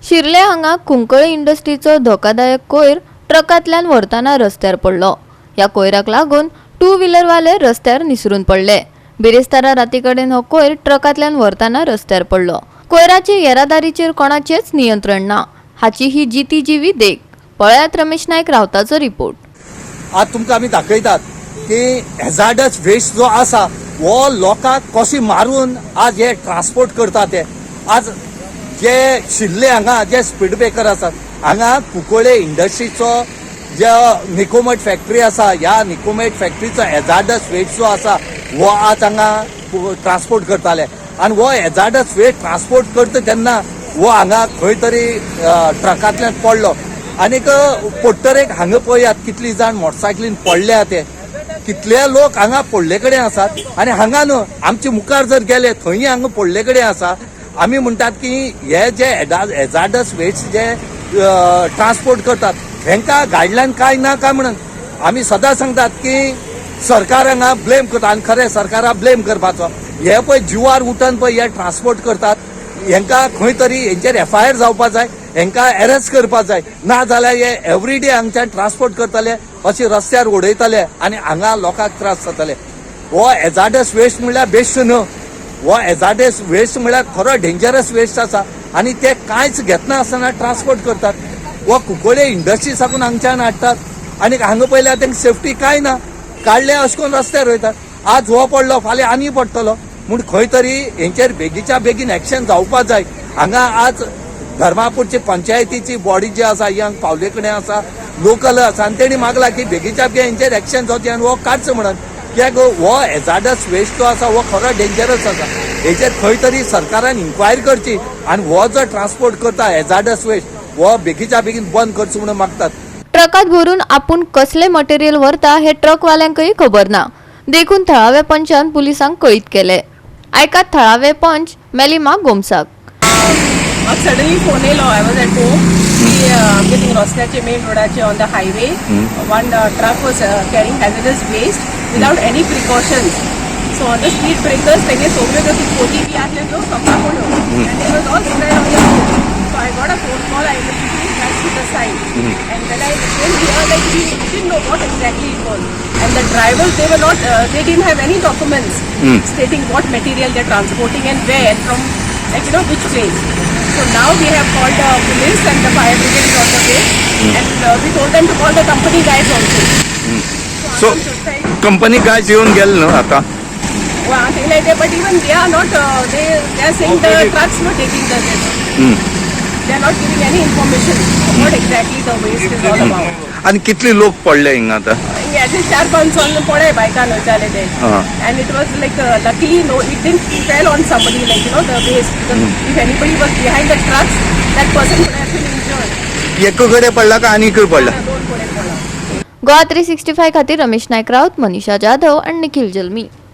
शिर्ले हांगा कुंकळे इंडस्ट्रीचो धोकादायक कोयर ट्रकांतल्यान व्हरतना रस्त्यार पडलो। ह्या कोयराक लागून टू व्हीलरवाले रस्त्यार निसरून पडले। बिरेस्तारा राती कडेन हो कोयर ट्रकांतल्यान व्हरतना रस्त्यार पडलो। कोयराचे येरादारीचेर कोणाचेच नियंत्रण ना। हाची ही जिती जिवी देख। पळयात रमेश नायक रावताचो रिपोर्ट। आज तुमकां आमी दाखयतात की हॅझार्डस वेस्ट जो आसा वो लोकांक कशी मारून आज हे ट्रान्सपोर्ट करता ते। आज जे शिर्ले हांगा जे स्पीड ब्रेकर आसात हांगा कुंकळे इंडस्ट्रीचो जे निकोमेट फॅक्टरी आसा ह्या निकोमेट फॅक्टरीचो हॅझार्डस वेस्ट जो आसा वो आज हांगा ट्रान्सपोर्ट करताले आनी वो हॅझार्डस वेस्ट ट्रान्सपोर्ट करता तेन्ना वो हांगा खंय तरी ट्रकांतल्यान पडलो आनीक पडटरेक हांगा पळयात कितली जाण मोटरसायकलीन पडल्या ते कितले लोक हांगा पडले कडेन आसात आनी हांगा न्हू आमचे मुखार जर गेले थंय हांगा पडले कडेन आसा। आमी म्हणटात की हे जे हॅझार्डस वेस्ट जे ट्रान्सपोर्ट करतात हेंकां गायडलायन काय ना काय म्हणून आमी सदां सांगतात की सरकार हांगा ब्लेम करता आनी खरें सरकाराक ब्लेम करपाचो। हे पळय जिवार उठून पळय हे ट्रान्सपोर्ट करतात हेंकां खंय तरी हेंचेर FIR जावपाक जाय, हेंकां अरेस्ट करपाक जाय, ना जाल्यार हे एवरीडे हांगच्यान ट्रान्सपोर्ट करतले अशें रस्त्यार उडयतले आनी हांगा लोकांक त्रास जातले। हो हॅझार्डस वेस्ट म्हणल्यार बेश्ट न्हू, हो हॅझार्डस वेस्ट म्हणल्यार खरो डेंजरस वेस्ट आसा आनी ते कांयच घेतना आसतना ट्रान्सपोर्ट करतात। हो कुंकळे इंडस्ट्री साकून हांगच्यान हाडटात आनी हांगा पयल्यार तांकां सेफ्टी कांय ना, काडले अशें करून रस्त्यार वयतात। आज हो पडलो फाल्यां आनी पडटलो म्हूण खंय तरी हेंचेर बेगीच्या बेगीन एक्शन जावपाक जाय। हांगा आज धर्मापूरची पंचायतीची बॉडी जी आसा ही हांगा पावले कडेन आसा, लोकल आसा आनी तेणी मागला की बेगीच्या बेगीन हेंचेर एक्शन जावचें आनी हो काडचो म्हणून। कित्याक हो हॅझार्डस वेस्ट जो आसा हो खरो डेंजरस आसा, हेचेर खंय तरी सरकारान इन्क्वायरी करची आनी हो जो ट्रान्सपोर्ट करता हॅझार्डस वेस्ट हो बेगीच्या बेगीन बंद करचो म्हणून मागतात। ट्रकात भरून आपूण कसले मटेरियल व्हरता हे ट्रकवाल्यांकय खबर ना। देखून थळाव्या पंचान पुलिसांक कळीत केले। ऐकात थळावे पंच मेलिमा गोमसाक। सडनली फोन येलो, आय वॉज एट होम की आमच्या थिंग रस्त्याचे मेन रोडाचे on the highway one truck was carrying hazardous waste without any precautions. So on the speed breakers तेगे सगळ्यो ज्यो पोती बी आसल्यो त्यो सकपाक पडल्यो and they was all spread on the road. So I got a phone call, I went to the side and when I came here, like we didn't know what exactly it was, and the drivers they were not they didn't have any documents stating what material they're transporting and where from, like which place. So now we have called the police and the fire brigade is on the way and we told them to call the company guys also. So company guys येऊन गेले ना आता? Well, like that, but even they are not they are saying the trucks not taking the they are not giving any information what exactly the waste is all about. आणि कितले लोक पडले हिंगा आता? याचे 4-5 जण पडे बायकान वयताले ते and it was like luckily no it didn't fell on somebody like the waste because if anybody was behind the trucks that person would have been injured. एक कडे पडला का आणि इकडे पडला? दोन कडे पडला। गोवा 365 खातीर रमेश नायक रावत, मनीषा जाधव आणि निखिल जल्मी।